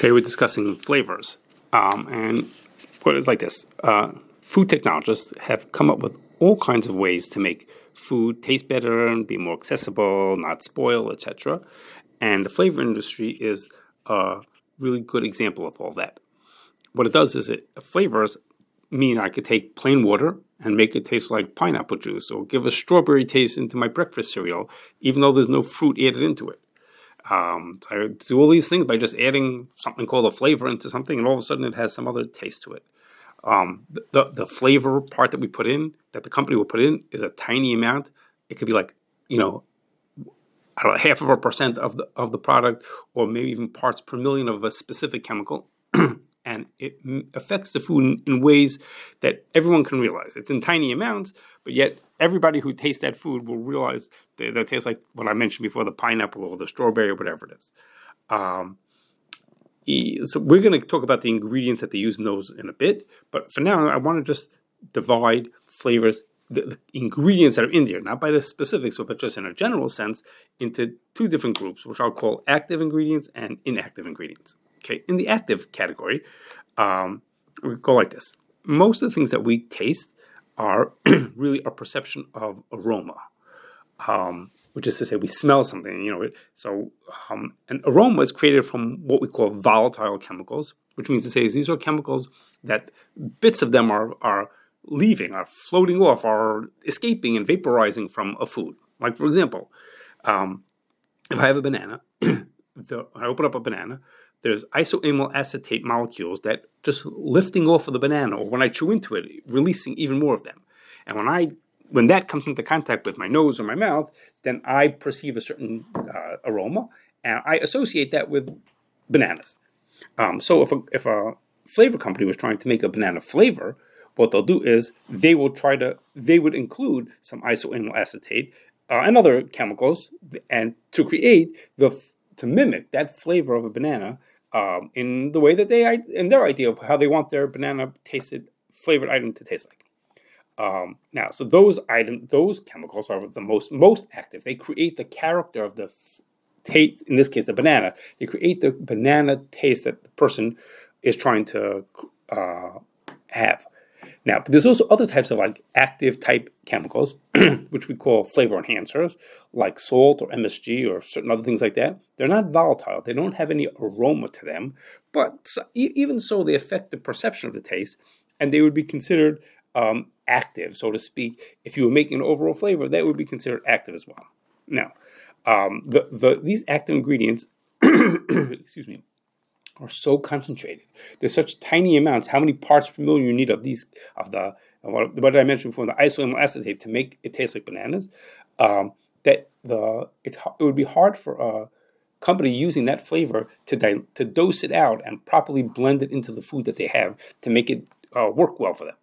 Today we're discussing flavors, and what it's like this. Food technologists have come up with all kinds of ways to make food taste better and be more accessible, not spoil, etc. And the flavor industry is a really good example of all that. What it does is flavors mean I could take plain water and make it taste like pineapple juice, or give a strawberry taste into my breakfast cereal, even though there's no fruit added into it. So I do all these things by just adding something called a flavor into something, and all of a sudden it has some other taste to it. The flavor part that we put in, that the company will put in, is a tiny amount. It could be like, I don't know, 0.5% of the product, or maybe even parts per million of a specific chemical. And it affects the food in ways that everyone can realize. It's in tiny amounts, but yet everybody who tastes that food will realize that it tastes like what I mentioned before, the pineapple or the strawberry or whatever it is. So we're going to talk about the ingredients that they use in those in a bit. But for now, I want to just divide flavors, the ingredients that are in there, not by the specifics, but just in a general sense, into two different groups, which I'll call active ingredients and inactive ingredients. Okay, in the active category, we go like this. Most of the things that we taste are really a perception of aroma, which is to say we smell something, So an aroma is created from what we call volatile chemicals, which means to say these are chemicals that bits of them are leaving, are floating off, are escaping and vaporizing from a food. Like, for example, if I have a banana, I open up a banana, there's isoamyl acetate molecules that just lifting off of the banana, or when I chew into it, releasing even more of them. And when that comes into contact with my nose or my mouth, then I perceive a certain aroma, and I associate that with bananas. So if a flavor company was trying to make a banana flavor, what they'll do is they would include some isoamyl acetate and other chemicals, and to mimic that flavor of a banana in the way that in their idea of how they want their banana flavored item to taste like. Now, so those chemicals are the most active. They create the character of the taste. In this case, the banana. They create the banana taste that the person is trying to have. Now, but there's also other types of active type chemicals, which we call flavor enhancers, like salt or MSG or certain other things like that. They're not volatile. They don't have any aroma to them, but even so, they affect the perception of the taste, and they would be considered active, so to speak. If you were making an overall flavor, that would be considered active as well. Now, these active ingredients, excuse me, are so concentrated. There's such tiny amounts. How many parts per million you need of what I mentioned before, the isoamyl acetate, to make it taste like bananas, that it would be hard for a company using that flavor to dose it out and properly blend it into the food that they have to make it work well for them.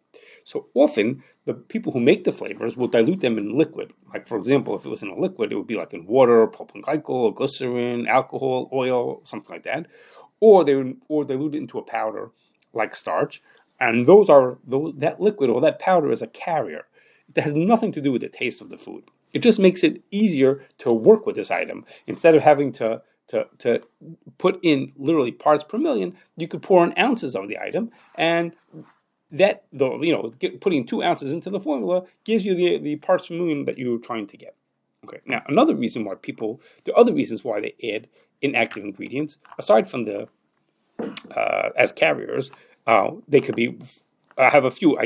So often, the people who make the flavors will dilute them in liquid. Like, for example, if it was in a liquid, it would be like in water, propylene glycol, glycerin, alcohol, oil, something like that. Or dilute it into a powder like starch, and that liquid or that powder is a carrier. It has nothing to do with the taste of the food. It just makes it easier to work with this item. Instead of having to put in literally parts per million, you could pour in ounces of the item, and that putting 2 ounces into the formula gives you the parts per million that you're trying to get. Okay. Now, there are other reasons why they add inactive ingredients, aside from the as carriers. They could have a few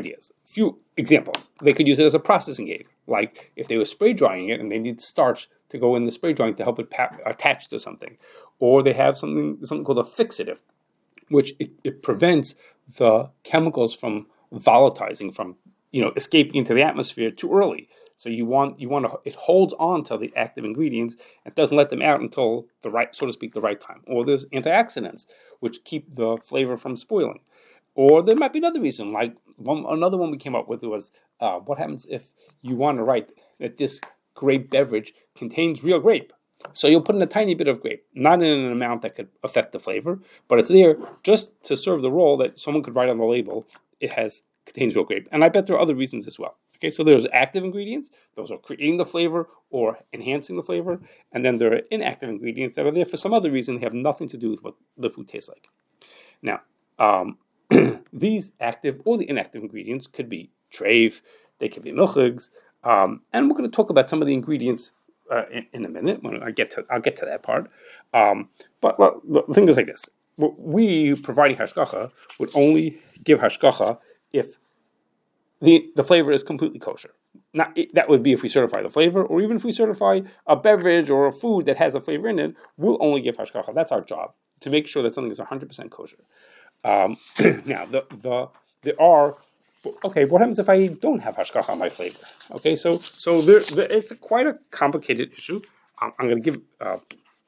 examples. They could use it as a processing aid, like if they were spray drying it and they need starch to go in the spray drying to help it attach to something, or they have something called a fixative, which it prevents the chemicals from volatilizing, from escaping into the atmosphere too early. So it holds on to the active ingredients and doesn't let them out until the right time. Or there's antioxidants, which keep the flavor from spoiling. Or there might be another reason, like another one we came up with was, what happens if you want to write that this grape beverage contains real grape? So you'll put in a tiny bit of grape, not in an amount that could affect the flavor, but it's there just to serve the role that someone could write on the label. It contains real grape. And I bet there are other reasons as well. Okay, so there's active ingredients. Those are creating the flavor or enhancing the flavor. And then there are inactive ingredients that are there for some other reason. They have nothing to do with what the food tastes like. Now, these active or the inactive ingredients could be treif, they could be milchigs, and we're going to talk about some of the ingredients in a minute when I'll get to that part. But the thing is like this: we providing hashgacha would only give hashgacha if the flavor is completely kosher. That would be if we certify the flavor, or even if we certify a beverage or a food that has a flavor in it, we'll only give hashgacha. That's our job, to make sure that something is 100% kosher. Now, there are. Okay, what happens if I don't have hashgacha on my flavor? Okay, so it's quite a complicated issue. I'm going to give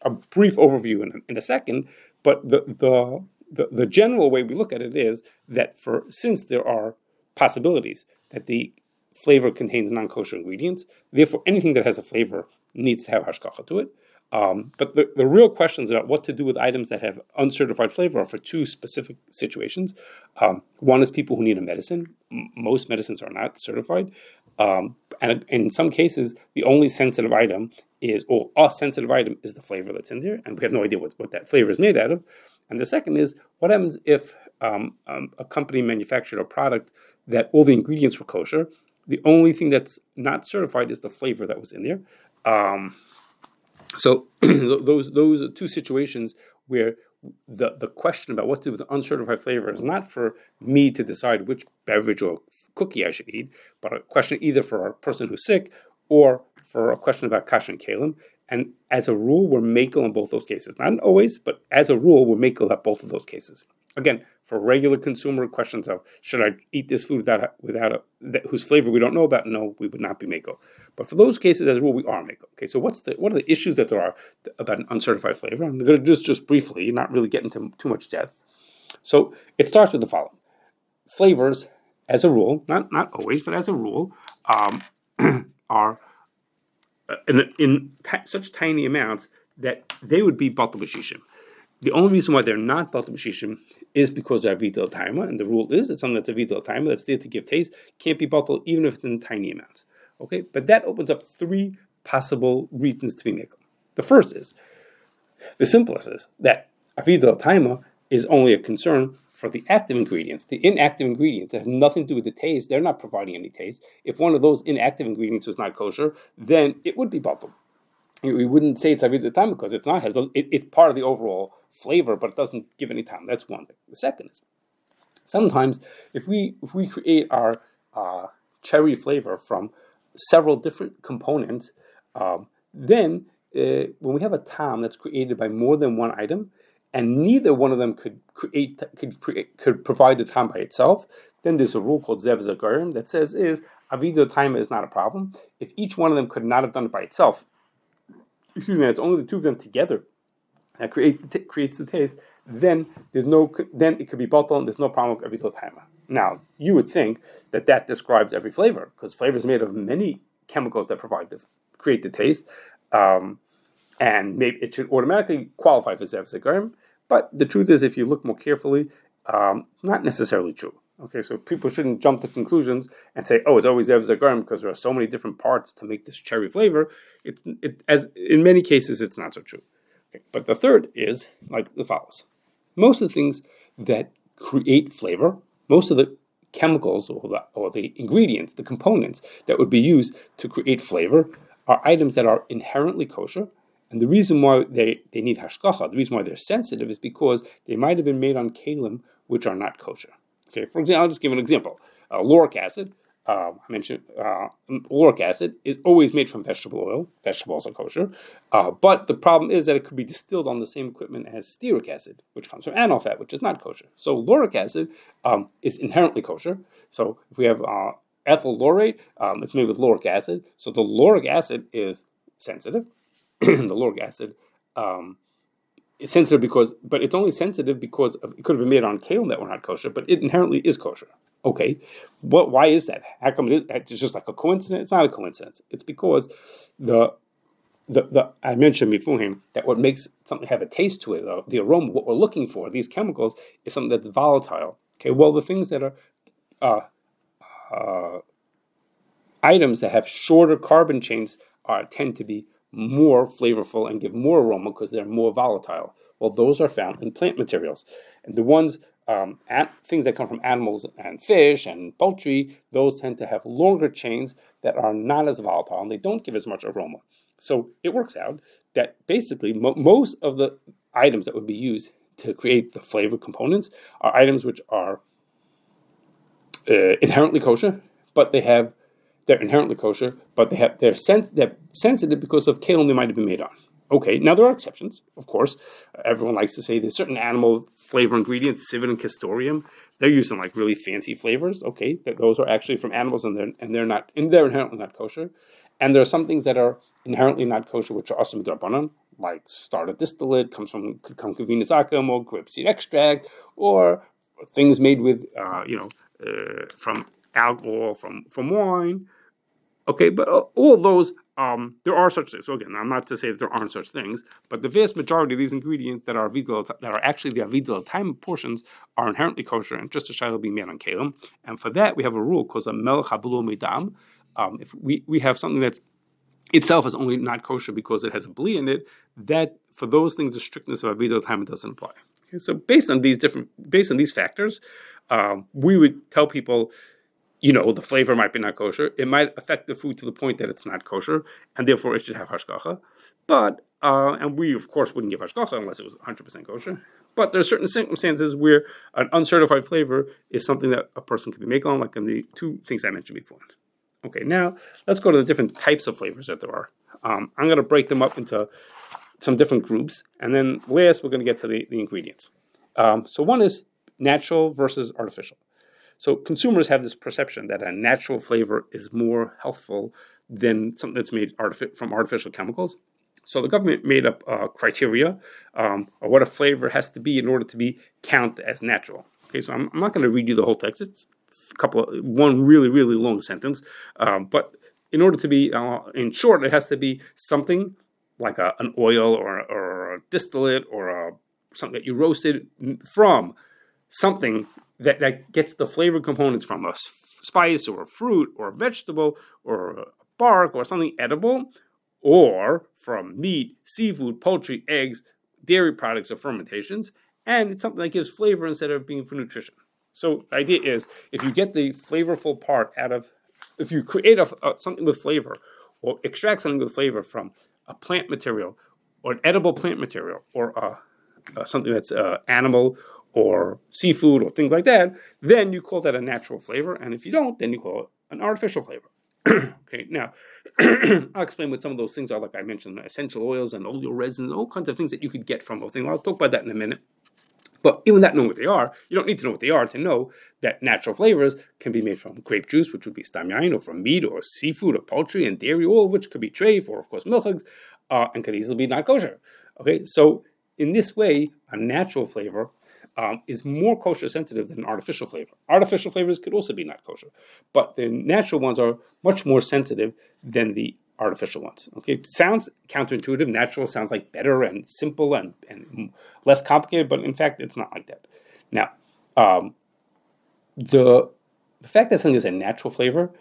a brief overview in a second, but the general way we look at it is that since there are possibilities that the flavor contains non-kosher ingredients, therefore anything that has a flavor needs to have hashgacha to it. But the real questions about what to do with items that have uncertified flavor are for two specific situations. One is people who need a medicine. Most medicines are not certified. And in some cases, the only sensitive item is the flavor that's in there, and we have no idea what that flavor is made out of. And the second is, what happens if a company manufactured a product that all the ingredients were kosher? The only thing that's not certified is the flavor that was in there. So those are two situations where the question about what to do with uncertified flavor is not for me to decide which beverage or cookie I should eat, but a question either for a person who's sick or for a question about kashrus and kalim. And as a rule, we're makel in both those cases. Not always, but as a rule, we're makel at both of those cases. Again, for regular consumer questions of should I eat this food whose flavor we don't know about? No, we would not be makel. But for those cases, as a rule, we are makel. Okay, so what are the issues that there are about an uncertified flavor? I'm going to just briefly, not really get into too much depth. So it starts with the following: flavors, as a rule, not always, but as a rule, are in such tiny amounts that they would be batal b'shishim. The only reason why they're not batal b'shishim is because they're avital taima, and the rule is that something that's avital taima, that's there to give taste, can't be batal even if it's in tiny amounts. Okay, but that opens up three possible reasons to be makel. The first is, the simplest is, that avital taima is only a concern for the active ingredients. The inactive ingredients that have nothing to do with the taste, they're not providing any taste. If one of those inactive ingredients was not kosher, then it would be batal. We wouldn't say it's avidah time because it's not. It's part of the overall flavor, but it doesn't give any time. That's one thing. The second is, sometimes if we create our cherry flavor from several different components, then when we have a tam that's created by more than one item, and neither one of them could provide the tam by itself, then there's a rule called zev zagarim that says avidah time is not a problem. If each one of them could not have done it by itself, it's only the two of them together that creates the taste, then it could be batal and there's no problem with avital taima. Now, you would think that describes every flavor, because flavor is made of many chemicals that create the taste, and maybe it should automatically qualify for zev zagarim. But the truth is, if you look more carefully, not necessarily true. Okay, so people shouldn't jump to conclusions and say, "Oh, it's always zev zagarim," because there are so many different parts to make this cherry flavor. As in many cases, it's not so true. Okay, but the third is like the follows: most of the things that create flavor, most of the chemicals or the ingredients, the components that would be used to create flavor, are items that are inherently kosher. And the reason why they need hashgacha, the reason why they're sensitive, is because they might have been made on kalim which are not kosher. Okay, for example, I'll just give an example. Lauric acid, I mentioned lauric acid is always made from vegetable oil. Vegetables are kosher. But the problem is that it could be distilled on the same equipment as stearic acid, which comes from animal fat, which is not kosher. So lauric acid is inherently kosher. So if we have ethyl laurate, it's made with lauric acid. So the lauric acid is sensitive. The lauric acid is sensitive but it's only sensitive because it could have been made on kalim that were not kosher, but it inherently is kosher. Okay, why is that? How come it's just like a coincidence? It's not a coincidence. It's because the I mentioned before that what makes something have a taste to it, the aroma, what we're looking for, these chemicals, is something that's volatile. Okay, well, the things that are items that have shorter carbon chains tend to be more flavorful and give more aroma because they're more volatile. Well, those are found in plant materials. And the ones, things that come from animals and fish and poultry, those tend to have longer chains that are not as volatile and they don't give as much aroma. So it works out that basically most of the items that would be used to create the flavor components are items which are inherently kosher, but they're inherently kosher, but they're sensitive because of kalim they might have been made on. Okay, now there are exceptions, of course. Everyone likes to say there's certain animal flavor ingredients, civet and castoreum. They're using like really fancy flavors. Okay, those are actually from animals, and they're inherently not kosher. And there are some things that are inherently not kosher, which are asur midrabanan, like started distillate, could come kavinas akum or grapeseed extract, or things made with from alcohol, from wine. Okay, but all those, there are such things. So again, I'm not to say that there aren't such things, but the vast majority of these ingredients that are actually the avidul time portions are inherently kosher, and just a shayla being made on kalim. And for that, we have a rule called a melech habulu midam. If we have something that's itself is only not kosher because it has a bli in it, that for those things the strictness of avidul time doesn't apply. Okay, so based on these factors, we would tell people, the flavor might be not kosher. It might affect the food to the point that it's not kosher, and therefore it should have hashgachah. But, and we, of course, wouldn't give hashgachah unless it was 100% kosher. But there are certain circumstances where an uncertified flavor is something that a person could be making on, like in the two things I mentioned before. Okay, now let's go to the different types of flavors that there are. I'm going to break them up into some different groups, and then last we're going to get to the ingredients. So one is natural versus artificial. So consumers have this perception that a natural flavor is more healthful than something that's made from artificial chemicals. So the government made up criteria of what a flavor has to be in order to be counted as natural. Okay, so I'm not going to read you the whole text. It's one really, really long sentence. But in order to be, in short, it has to be something like an oil or a distillate or something that you roasted from something that gets the flavor components from a spice or a fruit or a vegetable or a bark or something edible, or from meat, seafood, poultry, eggs, dairy products, or fermentations, and it's something that gives flavor instead of being for nutrition. So the idea is, if you get the flavorful part if you create something with flavor, or extract something with flavor from a plant material, or an edible plant material, or something that's animal, or seafood, or things like that, then you call that a natural flavor. And if you don't, then you call it an artificial flavor. Okay, now, I'll explain what some of those things are, like I mentioned, essential oils and oleo resins, all kinds of things that you could get from those things. I'll talk about that in a minute. But even without knowing what they are, you don't need to know what they are to know that natural flavors can be made from grape juice, which would be stam yain, or from meat, or seafood, or poultry, and dairy, all of which could be treif, or of course milchigs, and could easily be not kosher. Okay, so in this way, a natural flavor is more kosher sensitive than an artificial flavor. Artificial flavors could also be not kosher, but the natural ones are much more sensitive than the artificial ones. Okay, it sounds counterintuitive. Natural sounds like better and simple and less complicated, but in fact, it's not like that. Now, the fact that something is a natural flavor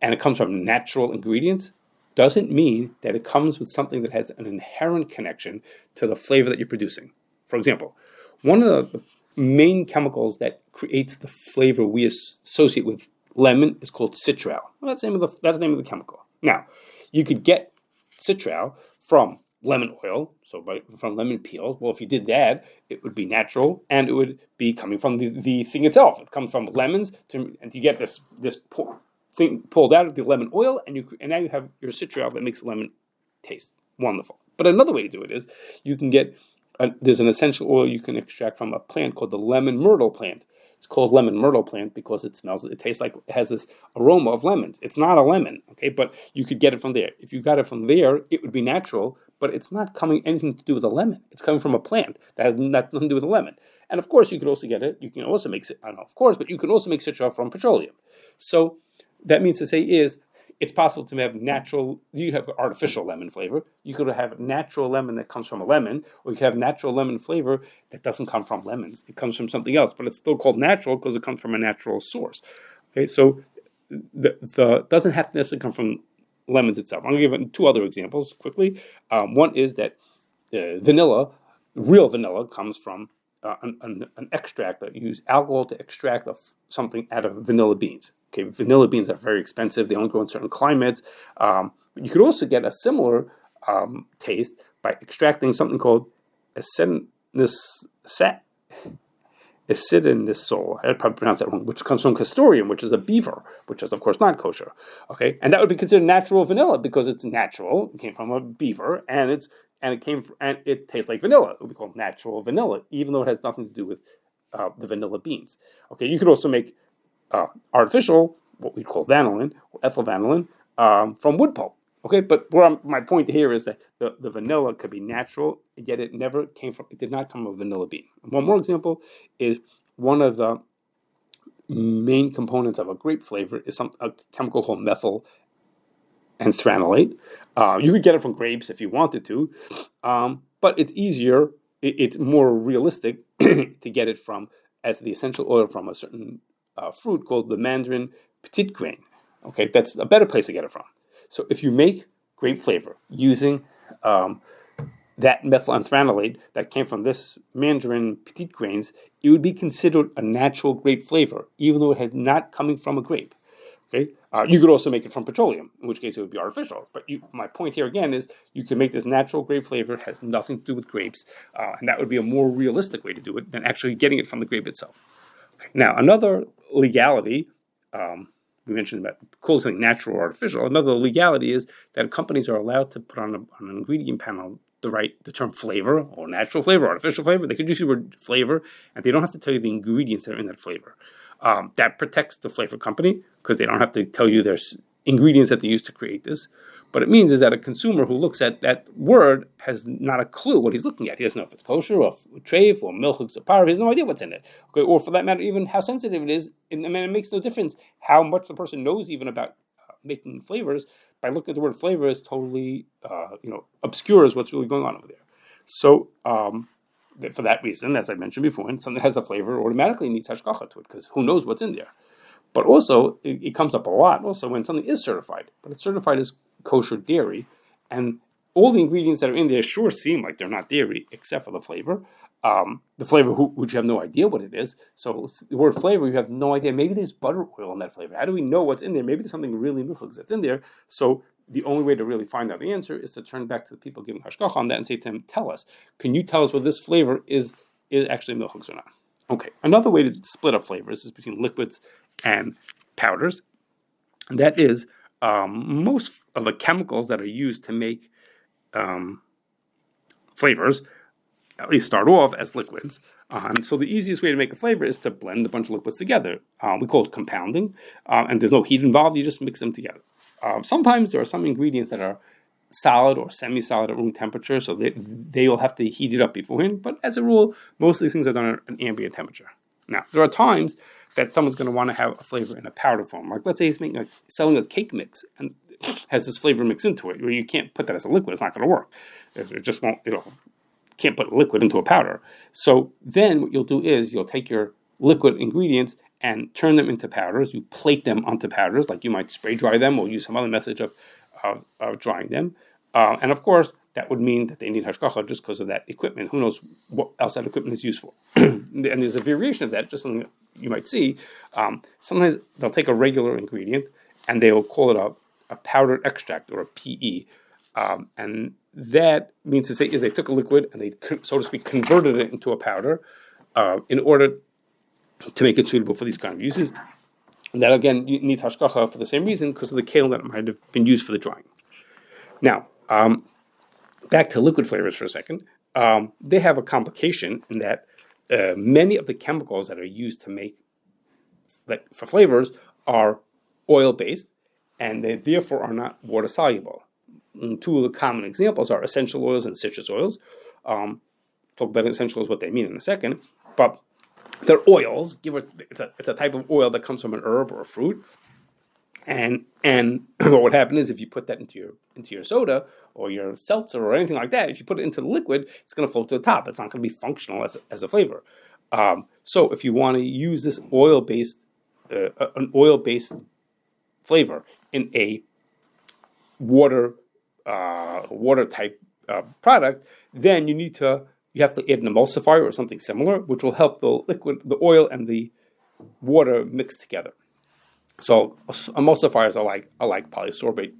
and it comes from natural ingredients doesn't mean that it comes with something that has an inherent connection to the flavor that you're producing. For example, one of the main chemicals that creates the flavor we associate with lemon is called citral. Well, that's the name of the chemical. Now, you could get citral from lemon oil, from lemon peel. Well, if you did that, it would be natural, and it would be coming from the thing itself. It comes from lemons, and you get this thing pulled out of the lemon oil, and now you have your citral that makes lemon taste wonderful. But another way to do it is you can get there's an essential oil you can extract from a plant called the lemon myrtle plant. It's called lemon myrtle plant because it tastes like it has this aroma of lemons. It's not a lemon, okay, but you could get it from there. If you got it from there, it would be natural, but it's not coming anything to do with a lemon. It's coming from a plant that has nothing to do with a lemon. And of course, you could also get it. You can also make it. I don't know, of course, but you can also make citral from petroleum. So that means to say is, it's possible to have you have artificial lemon flavor. You could have natural lemon that comes from a lemon, or you could have natural lemon flavor that doesn't come from lemons. It comes from something else, but it's still called natural because it comes from a natural source. Okay, so the doesn't have to necessarily come from lemons itself. I'm going to give two other examples quickly. One is that vanilla real vanilla comes from an extract that you use alcohol to extract something out of vanilla beans. Okay, vanilla beans are very expensive. They only grow in certain climates. But you could also get a similar taste by extracting something called acetinisol. I probably pronounce that wrong, which comes from castoreum, which is a beaver, which is of course not kosher. Okay, and that would be considered natural vanilla because it's natural. It came from a beaver, and it tastes like vanilla. It would be called natural vanilla, even though it has nothing to do with the vanilla beans. Okay, you could also make artificial, what we call vanillin or ethyl vanillin, from wood pulp. Okay, but my point here is that the vanilla could be natural, yet it did not come from a vanilla bean. One more example is one of the main components of a grape flavor is a chemical called methyl anthranilate. You could get it from grapes if you wanted to, but it's easier, it's more realistic to get it as the essential oil from a certain fruit called the mandarin petit grain. Okay, that's a better place to get it from. So if you make grape flavor using that methyl anthranilate that came from this mandarin petit grains, it would be considered a natural grape flavor, even though it had not coming from a grape. Okay, you could also make it from petroleum, in which case it would be artificial. But my point here again is you can make this natural grape flavor. It has nothing to do with grapes, and that would be a more realistic way to do it than actually getting it from the grape itself. Okay. Now, another legality, we mentioned about calling something natural or artificial. Another legality is that companies are allowed to put on an ingredient panel the term flavor or natural flavor, artificial flavor. They could use the word flavor, and they don't have to tell you the ingredients that are in that flavor. That protects the flavor company because they don't have to tell you there's ingredients that they use to create this. But it means is that a consumer who looks at that word has not a clue what he's looking at. He doesn't know if it's kosher or treif or milchuk zapar. He has no idea what's in it. Okay, or for that matter, even how sensitive it is. And it makes no difference how much the person knows even about making flavors. By looking at the word flavor, is totally obscures what's really going on over there. So for that reason, as I mentioned before, something that has a flavor automatically needs hashgachah to it because who knows what's in there. But also, it comes up a lot also when something is certified, but it's certified as kosher dairy, and all the ingredients that are in there sure seem like they're not dairy, except for the flavor. The flavor, which you have no idea what it is. So the word flavor, you have no idea. Maybe there's butter oil in that flavor. How do we know what's in there? Maybe there's something really milchuk that's in there. So the only way to really find out the answer is to turn back to the people giving hashgachah on that and say to them, tell us, can you tell us whether this flavor is actually milchuk or not? Okay, another way to split up flavors is between liquids and powders. And that is most of the chemicals that are used to make flavors at least start off as liquids. So the easiest way to make a flavor is to blend a bunch of liquids together. We call it compounding, and there's no heat involved. You just mix them together. Sometimes there are some ingredients that are solid or semi-solid at room temperature, so they will have to heat it up beforehand. But as a rule, most of these things are done at an ambient temperature. Now, there are times that someone's going to want to have a flavor in a powder form. Like, let's say he's selling a cake mix and has this flavor mixed into it, where you can't put that as a liquid. It's not going to work. It just won't, can't put liquid into a powder. So then what you'll do is you'll take your liquid ingredients and turn them into powders. You plate them onto powders, like you might spray dry them or use some other method of drying them. And of course, that would mean that they need hashgachah just because of that equipment. Who knows what else that equipment is used for? And there's a variation of that, just something that you might see. Sometimes they'll take a regular ingredient and they'll call it a powdered extract or a PE. And that means to say is they took a liquid and they, so to speak, converted it into a powder in order to make it suitable for these kind of uses. And that again needs hashgachah for the same reason, because of the kale that might have been used for the drying. Now, back to liquid flavors for a second. They have a complication in that many of the chemicals that are used to make for flavors are oil-based, and they therefore are not water-soluble. And two of the common examples are essential oils and citrus oils. Talk about essential oils, what they mean in a second, but they're oils. It's a type of oil that comes from an herb or a fruit. And what would happen is if you put that into your soda or your seltzer or anything like that, if you put it into the liquid, it's going to float to the top. It's not going to be functional as a flavor. So if you want to use this an oil-based flavor in a water type product, then you need to you have to add an emulsifier or something similar, which will help the oil and the water mix together. So emulsifiers are like polysorbate,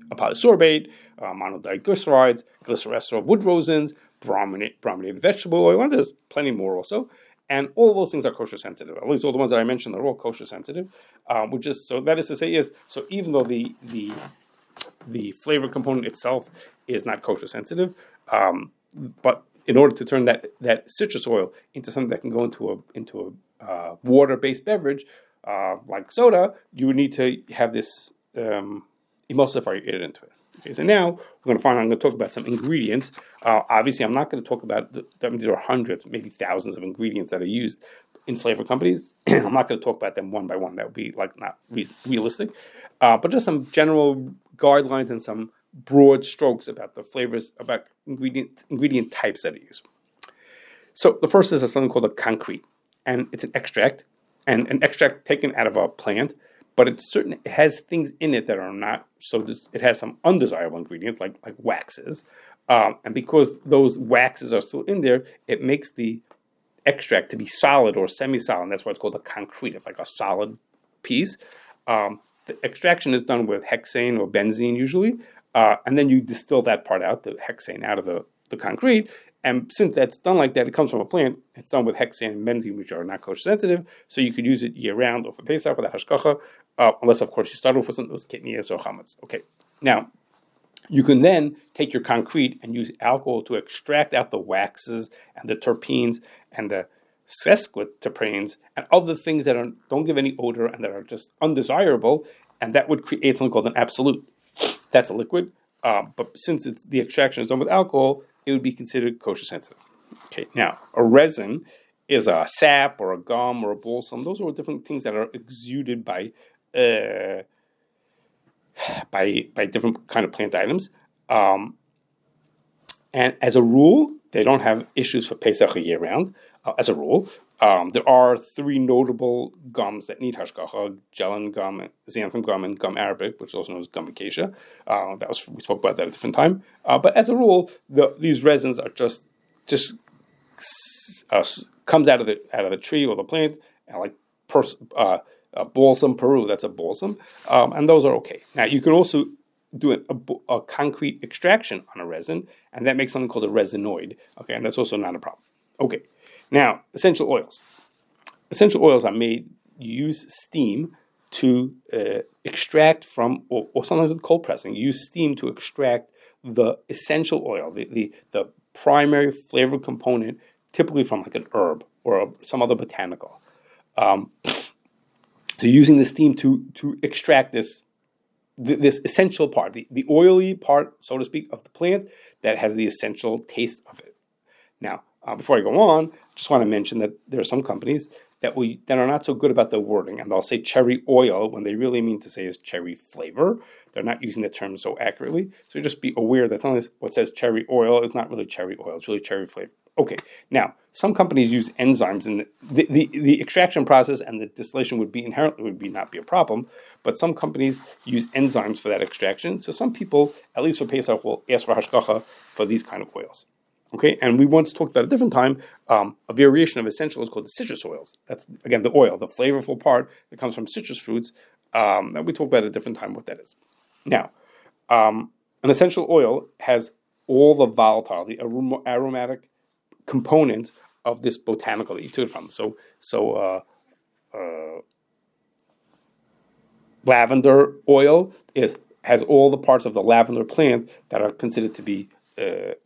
monodiglycerides, glycerol of wood rosins, brominated vegetable oil, and there's plenty more also. And all of those things are kosher sensitive. At least all the ones that I mentioned are all kosher sensitive. Which is so that is to say so even though the flavor component itself is not kosher sensitive, but in order to turn that citrus oil into something that can go into a water-based beverage like soda, you would need to have this emulsifier added into it. Okay, so now I'm going to talk about some ingredients. Obviously, I'm not going to talk about there are hundreds, maybe thousands of ingredients that are used in flavor companies. I'm not going to talk about them one by one. That would be not realistic. But just some general guidelines and some broad strokes about the flavors, about ingredient types that are used. So the first is something called a concrete, and it's an extract, and an extract taken out of a plant. But it has things in it that are not, so it has some undesirable ingredients like waxes. And because those waxes are still in there, it makes the extract to be solid or semi-solid. And that's why it's called a concrete. It's like a solid piece. The extraction is done with hexane or benzene usually. And then you distill that part out, the hexane, out of the concrete. And since that's done like that, it comes from a plant, it's done with hexane and benzene, which are not kosher sensitive, so you could use it year-round or for Pesach with a Hashgachah, unless, of course, you start off with something that was kitnias or chametz. Okay, now, you can then take your concrete and use alcohol to extract out the waxes and the terpenes and the sesquiterpenes and other things that don't give any odor and that are just undesirable, and that would create something called an absolute. That's a liquid, but since the extraction is done with alcohol, it would be considered kosher sensitive. Okay, now a resin is a sap or a gum or a balsam. Those are different things that are exuded by different kind of plant items. And as a rule, they don't have issues for Pesach year round. As a rule, there are three notable gums that need hashgacha: gellan gum, xanthan gum, and gum arabic, which is also known as gum acacia. We spoke about that at a different time. But as a rule, these resins are just comes out of the tree or the plant, like balsam Peru. That's a balsam, and those are okay. Now you can also do a concrete extraction on a resin, and that makes something called a resinoid. Okay, and that's also not a problem. Okay. Now, essential oils. Essential oils are made, you use steam to extract from, or sometimes with cold pressing, you use steam to extract the essential oil, the primary flavor component, typically from like an herb or some other botanical. So using the steam to extract this essential part, the oily part, so to speak, of the plant that has the essential taste of it. Now, before I go on, I just want to mention that there are some companies that are not so good about the wording, and they'll say cherry oil when they really mean to say is cherry flavor. They're not using the term so accurately. So just be aware that sometimes what says cherry oil is not really cherry oil; it's really cherry flavor. Okay. Now, some companies use enzymes, and the extraction process and the distillation would not be a problem. But some companies use enzymes for that extraction. So some people, at least for Pesach, will ask for hashgacha for these kind of oils. Okay, and we once talked about at a different time, a variation of essential is called the citrus oils. That's, again, the oil, the flavorful part that comes from citrus fruits. That we talked about at a different time what that is. Now, an essential oil has all the volatile, the aromatic components of this botanical that you took it from. So lavender oil has all the parts of the lavender plant that are considered to be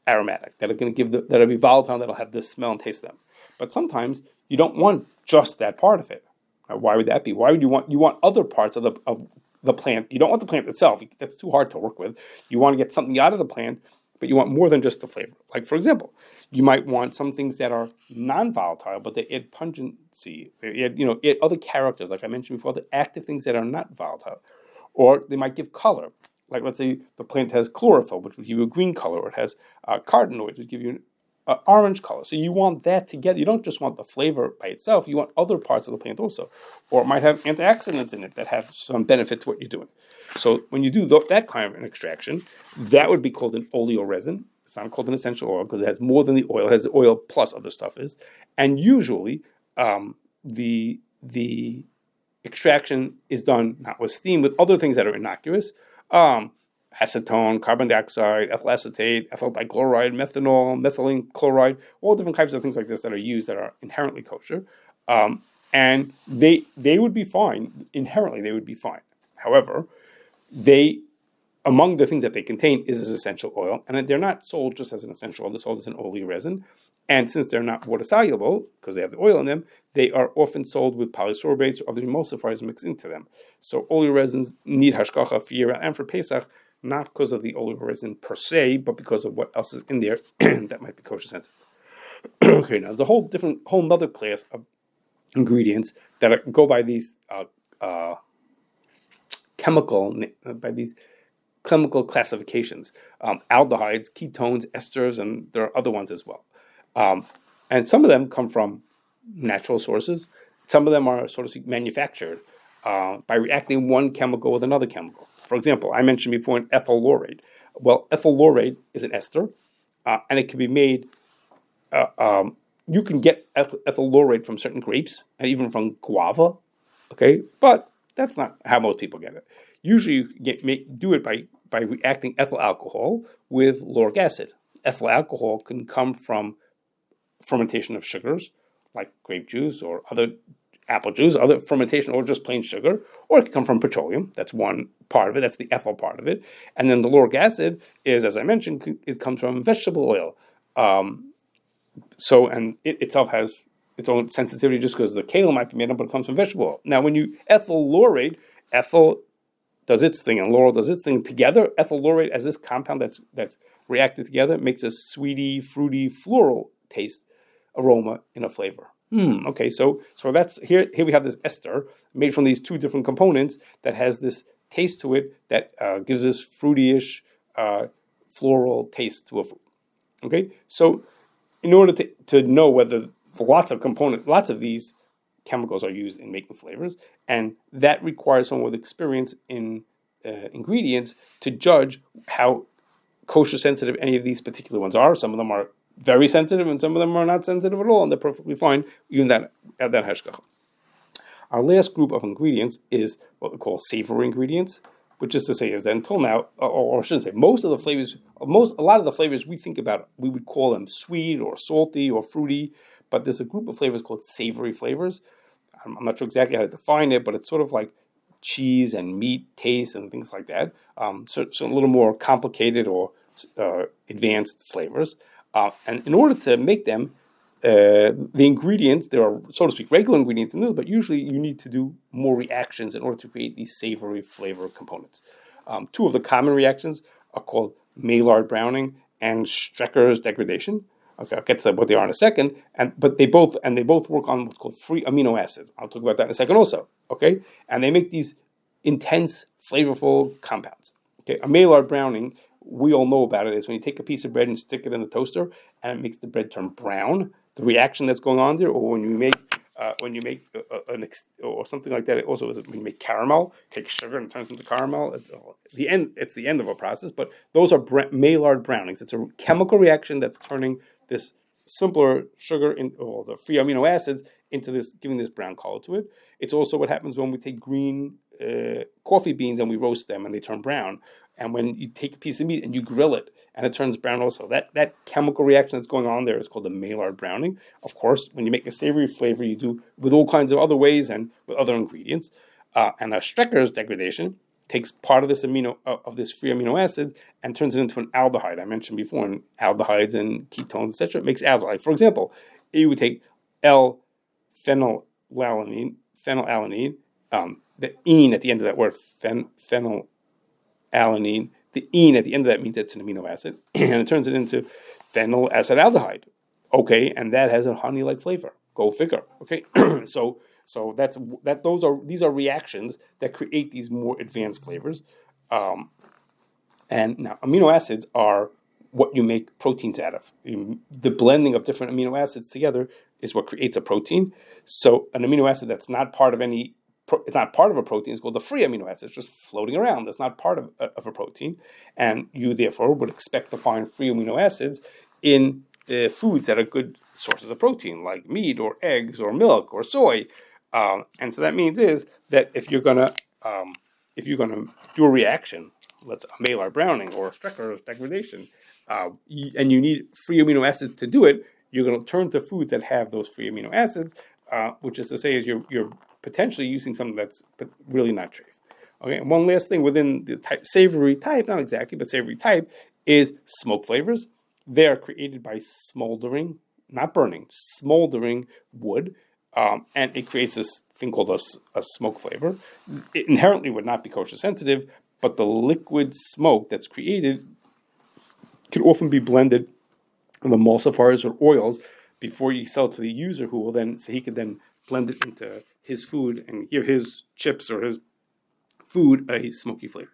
aromatic, that are going to that'll be volatile, that'll have the smell and taste of them. But sometimes you don't want just that part of it. Now, why would that be? Why would you want other parts of the plant? You don't want the plant itself. That's too hard to work with. You want to get something out of the plant, but you want more than just the flavor. Like, for example, you might want some things that are non-volatile, but they add pungency. They add other characters, like I mentioned before, the active things that are not volatile. Or they might give color. Like, let's say the plant has chlorophyll, which would give you a green color, or it has carotenoids, which would give you an orange color. So you want that together. You don't just want the flavor by itself. You want other parts of the plant also. Or it might have antioxidants in it that have some benefit to what you're doing. So when you do that kind of an extraction, that would be called an oleoresin. It's not called an essential oil because it has more than the oil. It has the oil plus other stuff is, and usually the extraction is done not with steam, with other things that are innocuous. Acetone, carbon dioxide, ethyl acetate, ethyl dichloride, methanol, methylene chloride, all different types of things like this that are used that are inherently kosher. And they would be fine. Inherently, they would be fine. However, among the things that they contain is this essential oil, and they're not sold just as an essential oil. They're sold as an oily resin. And since they're not water soluble, because they have the oil in them, they are often sold with polysorbates or other emulsifiers mixed into them. So oily resins need Hashgachah for year and for Pesach, not because of the oily resin per se, but because of what else is in there that might be kosher sensitive. Okay, now there's a whole nother class of ingredients that go by these chemical classifications, aldehydes, ketones, esters, and there are other ones as well. And some of them come from natural sources. Some of them are, so to speak, manufactured by reacting one chemical with another chemical. For example, I mentioned before an ethyl laurate. Well, ethyl laurate is an ester, and it can be made. You can get ethyl laurate from certain grapes and even from guava. Okay, but that's not how most people get it. Usually, you do it by reacting ethyl alcohol with lauric acid. Ethyl alcohol can come from fermentation of sugars, like grape juice or other apple juice, other fermentation, or just plain sugar, or it can come from petroleum. That's one part of it. That's the ethyl part of it. And then the lauric acid is, as I mentioned, it comes from vegetable oil. And it itself has its own sensitivity just because the kale might be made up, but it comes from vegetable oil. Now, when you ethyl laurate, ethyl does its thing and laurel does its thing together. Ethyl laurate, as this compound that's reacted together, makes a sweety, fruity, floral taste, aroma in a flavor. Okay, so that's here we have this ester made from these two different components that has this taste to it that gives this fruity-ish, floral taste to a fruit. Okay, so in order to know whether lots of these chemicals are used in making flavors, and that requires someone with experience in ingredients to judge how kosher sensitive any of these particular ones are. Some of them are very sensitive, and some of them are not sensitive at all, and they're perfectly fine, even that Hashgachah. Our last group of ingredients is what we call savory ingredients, which is to say is that until now, or I shouldn't say, a lot of the flavors we think about, we would call them sweet or salty or fruity, but there's a group of flavors called savory flavors. I'm not sure exactly how to define it, but it's sort of like cheese and meat taste and things like that. So a little more complicated or advanced flavors. And in order to make them, the ingredients, there are, so to speak, regular ingredients in them, but usually you need to do more reactions in order to create these savory flavor components. Two of the common reactions are called Maillard browning and Strecker's degradation. Okay, I'll get to what they are in a second. But they both work on what's called free amino acids. I'll talk about that in a second also. Okay, and they make these intense, flavorful compounds. Okay, a Maillard browning, we all know about it, is when you take a piece of bread and stick it in the toaster and it makes the bread turn brown. The reaction that's going on there, or when you make or something like that, it also is when you make caramel, take sugar and it turns into caramel. It's the end of a process, but those are Maillard brownings. It's a chemical reaction that's turning this simpler sugar or the free amino acids into this, giving this brown color to it. It's also what happens when we take green coffee beans and we roast them and they turn brown. And when you take a piece of meat and you grill it and it turns brown also, that chemical reaction that's going on there is called the Maillard browning. Of course, when you make a savory flavor, you do with all kinds of other ways and with other ingredients. And a Strecker's degradation takes part of this this free amino acid and turns it into an aldehyde. I mentioned before, and aldehydes and ketones, etc. It makes aldehyde. For example, you would take L-phenylalanine, the ene at the end of that word, phenylalanine, the ene at the end of that means it's an amino acid, and it turns it into phenyl acetaldehyde. Okay, and that has a honey-like flavor. Go figure. Okay, so these are reactions that create these more advanced flavors. And now amino acids are what you make proteins out of. The blending of different amino acids together is what creates a protein. So an amino acid that's not part of any it's not part of a protein. It's called a free amino acid. It's just floating around. That's not part of a protein, and you therefore would expect to find free amino acids in foods that are good sources of protein, like meat or eggs or milk or soy. And so that means is that if you're gonna do a reaction, let's Maillard Browning or Strecker's degradation, and you need free amino acids to do it, you're going to turn to foods that have those free amino acids, which is to say is you're potentially using something that's really not safe. Okay, and one last thing within the savory type, not exactly, but savory type, is smoke flavors. They are created by smoldering, not burning, smoldering wood, and it creates this thing called a smoke flavor. It inherently would not be kosher sensitive, but the liquid smoke that's created can often be blended with emulsifiers or oils before you sell it to the user, who will then, so he could then blend it into his food and give his chips or his food a smoky flavor.